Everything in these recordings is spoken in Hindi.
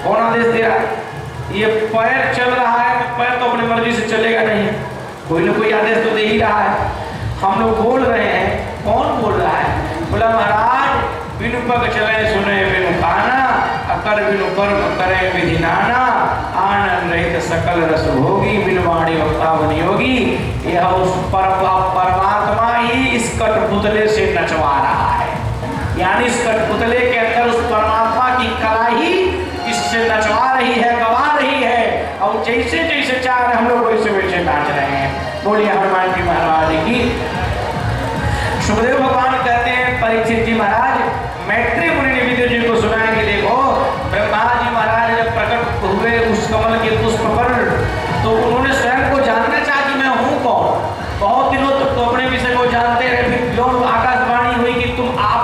कौन आदेश दे रहा है? ये पैर चल रहा है तो पैर तो अपनी मर्जी से चलेगा नहीं, कोई ना कोई आदेश तो दे ही रहा है। हम लोग बोल रहे हैं, कौन बोल रहा है? बोला महाराज बिनु पग चले सुने बिनु काना, अकर बिनु कर्म करे विधि नाना, आनंद रहित सकल रस भोगी, बिनु वाणी वक्ता विनियोगी। यह उस परमात्मा ही इस कठपुतले से नचवा रहा है, यानी इस कठपुतले के अंदर उस परमात्मा की कला ही इससे नचवा रही है, गवा रही है। और जैसे जैसे चाह रहे हम लोग वैसे वैसे नाच रहे हैं। बोलिए हनुमान जी महाराज की। सुखदेव भगवान कहते हैं परीक्षित जी महाराज, मैत्री मुनि ने विदुर जी को सुनाएंगे, देखो ब्रह्मा जी महाराज जब प्रकट हुए उस कमल के पुष्प पर, तो उन्होंने स्वयं को जानना चाहा कि मैं हूँ कौन। बहुत दिनों तक तो अपने विषय को जानते रहे, फिर जो आकाशवाणी हुई कि तुम आप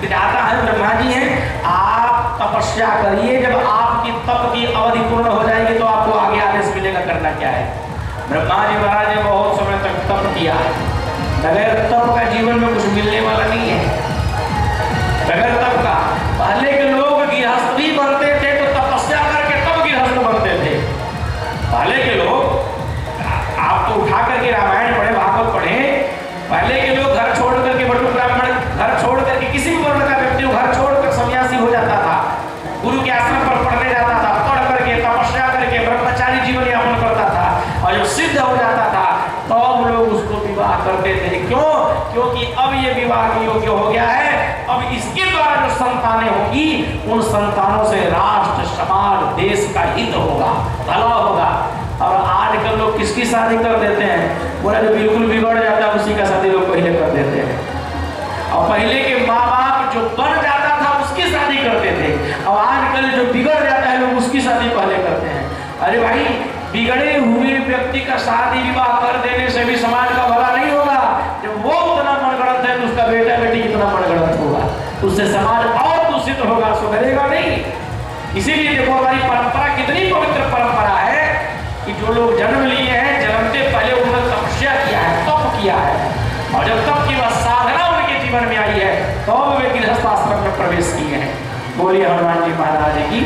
विधाता है, ब्रह्मा जी हैं, आप तपस्या करिए, जब आपकी तप की अवधि पूर्ण हो जाएगी तो आपको आगे आदेश मिलेगा, करना क्या है। ब्रह्मा जी महाराज ने बहुत समय तक तप किया, बगैर तप का जीवन में कुछ मिलने वाला नहीं है। बगैर तप का पहले के लोग गृहस्थ भी बनते थे तो तपस्या करके तब गृहस्थ बनते थे। पहले के लोग, आप तो उठा करके रामायण पढ़े, भागवत पढ़े, पहले के लोग घर छोड़ करके, बटु ब्राह्मण घर छोड़ करके, किसी भी वर्ण का व्यक्ति घर छोड़कर सन्यासी हो जाता था, गुरु के आश्रम पर पढ़ने जाता था, पढ़ करके तपस्या करके ब्रह्मचारी जीवन यापन करता था, और जब सिद्ध हो जाता था तो अब लोग उसको विवाह करते थे। क्यों? क्योंकि अब ये विवाह के योग्य हो गया है, अब इसके द्वारा जो संतानें होगी उन संतानों से राष्ट्र समाज देश का हित होगा, भला होगा। और आजकल लोग किसकी शादी कर देते हैं? बोला जो बिल्कुल बिगड़ जाता है उसी का शादी लोग पहले कर देते हैं। और पहले के माँ बाप जो बन जाता था उसकी शादी करते थे, और आजकल जो बिगड़ जाता है लोग उसकी शादी पहले करते हैं। अरे भाई, बिगड़े हुए व्यक्ति का शादी विवाह कर देने से भी समाज का भला नहीं होगा। जब वो उतना मनगढ़ंत है तो उसका बेटा बेटी कितना मनगढ़ंत होगा, उससे समाज और दूषित होगा, सुधरेगा नहीं। इसीलिए देखो हमारी परंपरा कितनी पवित्र परंपरा है कि जो लोग जन्म लिए हैं, जन्मते पहले उन्होंने तपस्या किया है, तप किया है, और जब तप की वह साधना उनके जीवन में आई है तो वे गृहस्थ आश्रम में प्रवेश किए हैं। बोलिए हनुमान जी महाराज की।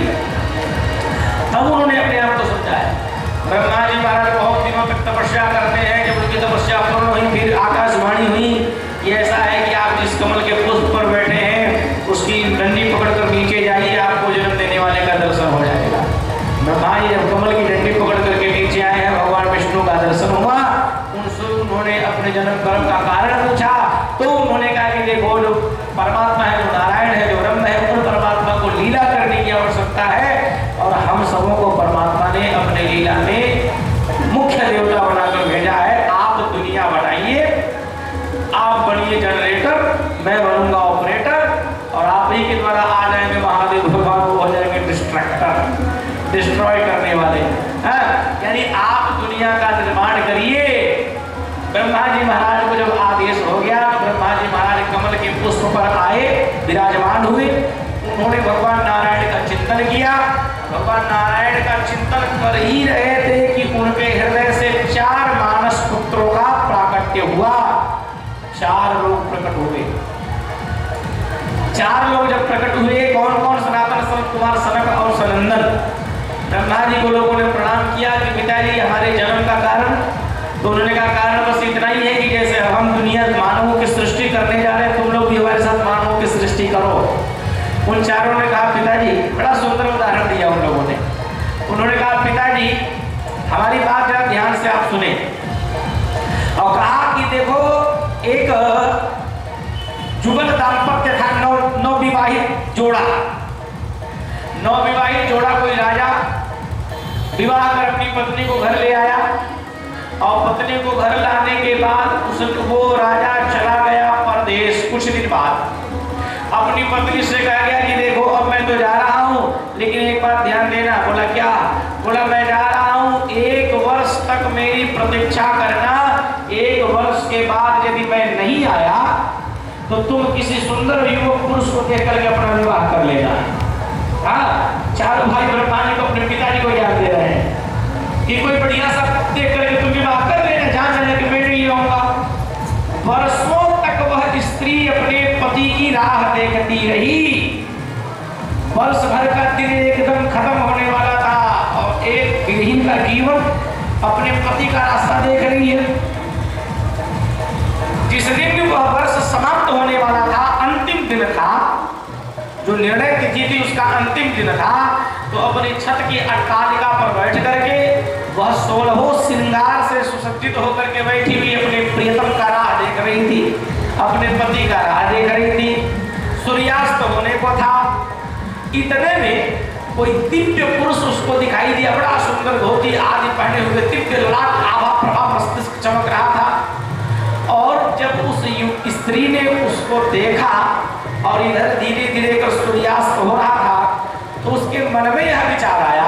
तब उन्होंने अपने आप को समझा है। ब्रह्मा जी महाराज बहुत दिनों तक तपस्या करते हैं, जब उनकी तपस्या पूर्ण हुई फिर आकाशवाणी हुई, ये ऐसा है कि आप जिस कमल के पुष्प पर बैठे हैं उसकी डंडी पकड़कर नीचे जाइए, आपको जन्म देने वाले का दर्शन हो जाएगा। ब्रह्मा जी जब कमल की डंडी पकड़ करके नीचे आए हैं, भगवान विष्णु का दर्शन हुआ, उनसे उन्होंने अपने जन्म कर्म का कारण पूछा, तो उन्होंने कहा कि देखो जो परमात्मा है, जो नारायण है, जो ब्रह्म है, उन परमात्मा को लीला करने की आवश्यकता है, और हम सबों को परमात्मा ने अपने लीला में मुख्य देवता बनाकर भेजा है। आप दुनिया बनाइए, आप बनिए जनरेटर, मैं बनूंगा ऑपरेटर, और आप ही के द्वारा आ जाएंगे महादेव भगवान, वो हो जाएंगे डिस्ट्रैक्टर, डिस्ट्रॉय करने वाले। यानी आप दुनिया का निर्माण करिए। ब्रह्मा जी महाराज को जब आदेश हो गया तो ब्रह्मा जी महाराज कमल के पुष्प पर आए, विराजमान हुए, उन्होंने भगवान नारायण का चिंतन किया। भगवान नारायण का चिंतन कर ही रहे थे कि उनके हृदय से 4 मानस पुत्रों का प्राकट्य हुआ। 4 लोग प्रकट हुए। 4 लोग जब प्रकट हुए, कौन कौन? सनातन सनत कुमार सनक और सनंदन। ब्रह्मा जी को लोगों ने प्रणाम किया कि पिताजी हमारे जन्म का कारण, तो उन्होंने कहा कारण बस इतना ही है कि जैसे हम दुनिया मानवों की सृष्टि करने जा रहे हैं, तुम लोग भी हमारे साथ मानवों की सृष्टि करो। उन चारों ने कहा पिताजी, बड़ा सुंदर उदाहरण दिया उन लोगों ने। उन्होंने कहा पिताजी हमारी बात जरा ध्यान से आप सुने, और कहा कि देखो एक जुगल दाम्पत्य था, नवविवाहित जोड़ा। नवविवाहित जोड़ा, कोई राजा विवाह कर अपनी पत्नी को घर ले आया, और पत्नी को घर लाने के बाद वो राजा चला गया परदेश। कुछ दिन बाद अपनी पत्नी से कहा गया कि देखो अब मैं तो जा रहा हूँ, लेकिन एक बात ध्यान देना। बोला क्या? बोला मैं जा रहा हूँ, 1 वर्ष तक मेरी प्रतीक्षा करना, 1 वर्ष के बाद यदि मैं नहीं आया तो तुम किसी सुंदर युवक पुरुष को देख करके अपना विवाह कर लेना। हाँ, चारों भाई ब्रह्मा जी को अपने पिताजी को याद दे रहे हैं कि कोई बढ़िया सा देख करके तुम विवाह कर लेना, जहाँ जाने के मैं नहीं रहूंगा। वर्षों तक वह स्त्री अपने पति की राह देखती रही। वर्ष भर का दिन एकदम खत्म होने हकीकत अपने पति का रास्ता देख रही है। जिस दिन वह वर्ष समाप्त होने वाला था, अंतिम दिन था, जो निर्णय तिथि थी उसका अंतिम दिन था, तो अपनी छत की अट्टालिका पर बैठ करके वह 16 श्रृंगार से सुसज्जित होकर के बैठी हुई अपने प्रियतम का राह देख रही थी, अपने पति का राह देख रही थी। सूर्यास्त होने को था, इतने में कोई दिव्य पुरुष उसको दिखाई दिया, बड़ा सुंदर धोती आदि पहने हुए, दिव्य लाख आभा प्रभा मस्तिष्क चमक रहा था। और जब उस स्त्री ने उसको देखा और इधर धीरे धीरे कर सूर्यास्त हो रहा था, तो उसके मन में यह विचार आया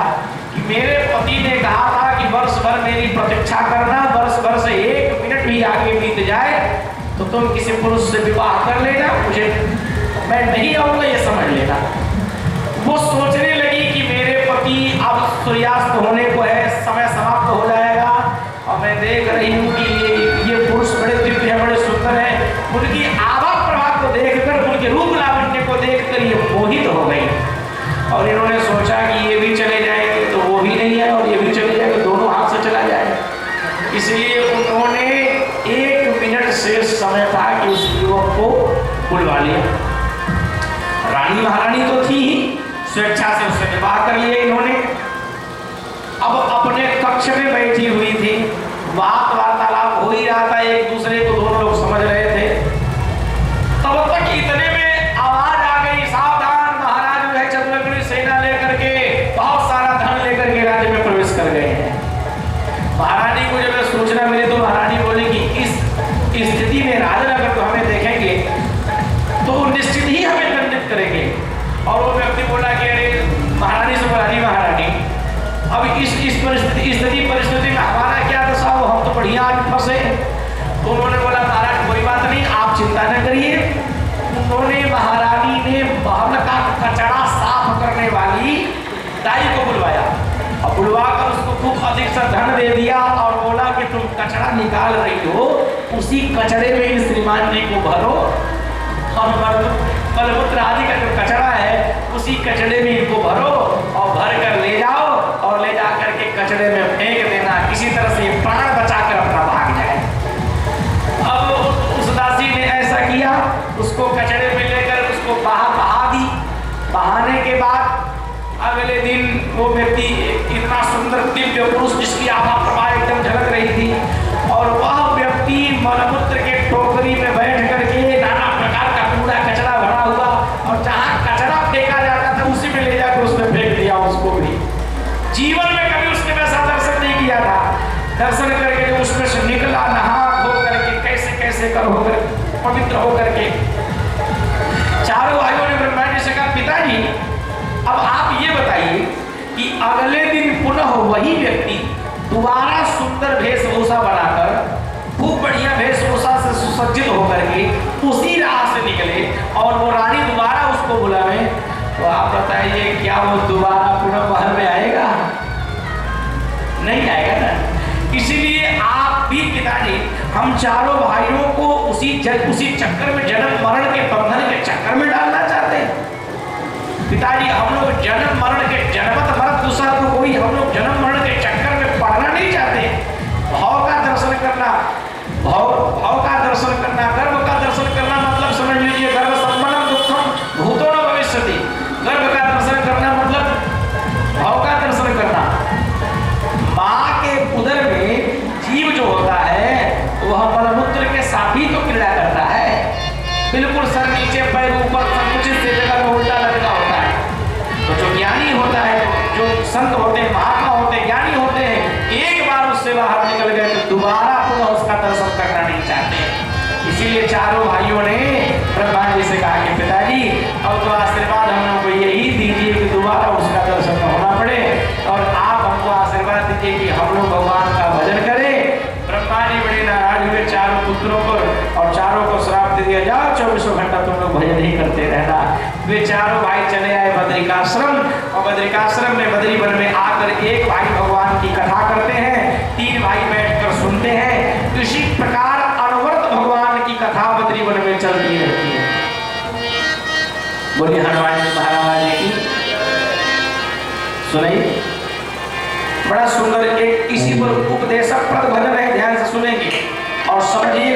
कि मेरे पति ने कहा था कि वर्ष भर मेरी प्रतीक्षा करना, वर्ष भर से 1 मिनट भी आगे बीत जाए तो तुम किसी पुरुष से विवाह कर लेना, मुझे मैं नहीं आऊंगा ये समझ लेना। वो सोचने लगी कि मेरे पति अब सूर्यास्त होने को है, समय समाप्त हो जाएगा, और मैं देख रही हूँ कि ये पुरुष बड़े दिव्य हैं, बड़े सुंदर हैं, उनकी आभा प्रभा को देखकर, उनके रूप लावण्य को देखकर ये मोहित हो गई। और इन्होंने सोचा कि ये भी चले जाएंगे तो वो भी नहीं है, और ये भी चले जाएंगे, दोनों हाथ से चला जाए। इसलिए उन्होंने 1 मिनट शेष समय था कि उस युवक को बुलवा लिया। रानी महारानी तो थी ही, स्वेच्छा से उससे विवाह कर लिया इन्होंने। अब अपने कक्ष में बैठी हुई थी, बात वार्तालाप हो ही रहा था, एक दूसरे को दोनों लोग समझ रहे थे। तब तक इतने में आवाज आ गई, सावधान, महाराज जो है चंद्रग्नि सेना लेकर के, बहुत सारा धन लेकर के राज्य में प्रवेश कर गए हैं। महारानी को जब सूचना मिली तो महारानी बोली कि इस स्थिति में राजन अगर तो हमें देखेंगे तो निश्चित ही हमें दंडित करेंगे। और वो व्यक्ति बोला कि अरे महारानी से बोला, महारानी अब इस परिस्थिति में हमारा क्या दशा हो, हम तो बढ़िया आज फंसे। तो उन्होंने बोला महाराज कोई बात नहीं, आप चिंता न करिए। उन्होंने महारानी ने महल का कचरा साफ करने वाली दाई को बुलवाया और बुलवा कर उसको खूब अधिक सा धन दे दिया और बोला कि तुम कचरा निकाल रही हो, उसी कचरे में इस श्रीमान जी को भरो और मलमूत्र आदि का जो कचरा है उसी कचरे में इनको भरो और भर कर ले जाओ और ले जा करके कचरे में फेंक देना, किसी तरह से प्राण बचाकर अपना भाग जाए। अब उस दासी ने ऐसा किया, उसको कचरे में लेकर उसको बहा दी। बहाने के बाद अगले दिन वो व्यक्ति इतना सुंदर दिव्य पुरुष जिसकी आभा प्रभा एकदम झलक रही थी, और वह व्यक्ति मलमूत्र के टोकरी में बैठ करके नाना प्रकार का कूड़ा कचरा भरा हुआ, और जहाँ कचरा फेंका जाता था उसी में ले जाकर उसमें फेंक दिया उसको भी। जीवन में कभी उसने वैसा दर्शन नहीं किया था। दर्शन करके उसमें से निकला, नहा धो करके कैसे कैसे कर होकर पवित्र होकर के चारों भाइयों ने ब्रह्मा जी से कहा, पिताजी अब आप ये बताइए कि अगले दिन पुनः वही व्यक्ति दोबारा सुंदर वेशभूषा बनाकर, खूब बढ़िया वेशभूषा से सुसज्जित होकर के उसी राह से निकले और वो रानी दोबारा उसको बुलावे, तो आप बताइए क्या वो दोबारा पुनः महल में आएगा? नहीं आएगा ना। इसीलिए आप भी पिताजी, हम चारों भाइयों को उसी चक्कर में, जन्म मरण के बंधन के चक्कर में डालना चाहते हैं। पिताजी हम लोग जन्म मरण के, जन्मत मरत दूसरा तो कोई, हम लोग जन्म मरण के चक्कर में पड़ना नहीं चाहते। भाव का दर्शन करना, भाव का दर्शन करना, गर्भ का दर्शन करना, मतलब समझ लीजिए गर्भ सम्मनम दुखम भूतो न भविष्यति। गर्भ का दर्शन करना मतलब भाव का दर्शन करना। माँ के उदर में जीव जो होता है वह मलमूत्र के साथ ही तो क्रीड़ा करता है, बिल्कुल सर नीचे पैर ऊपर संकुचित से जगह में उल्टा लटका होता है। तो जो ज्ञानी होता है, जो संत होते हैं, महात्मा होते हैं, ज्ञानी होते हैं, एक बार उससे बाहर निकल गए तो दोबारा पुनः उसका दर्शन करना नहीं चाहते। इसीलिए चारों भाइयों ने ब्रह्मा जी से कहा कि पिताजी अब तो आशीर्वाद हम लोग को यही दीजिए कि दोबारा उसका दर्शन होना पड़े, और आप हमको आशीर्वाद दीजिए कि हम लोग भगवान का भजन करें। ब्रह्मा जी बड़े नाराज हुए चारों पुत्रों पर और चारों को श्राप दे दिया, जाओ 24 घंटा तुम लोग भजन ही करते रहना। वे चारों भाई चले आए बद्रिकाश्रम, और बद्रिकाश्रम में बद्री वन में आकर एक भाई भगवान की कथा करते हैं, 3 भाई बैठकर सुनते हैं। इसी प्रकार अनवरत भगवान की कथा बद्री वन में चलती रहती है। बोलिए हनुमान जी महाराज की सुनाई। बड़ा सुंदर एक इसी पर उपदेशक प्रद भजन है, ध्यान से सुनेंगे और समझिए।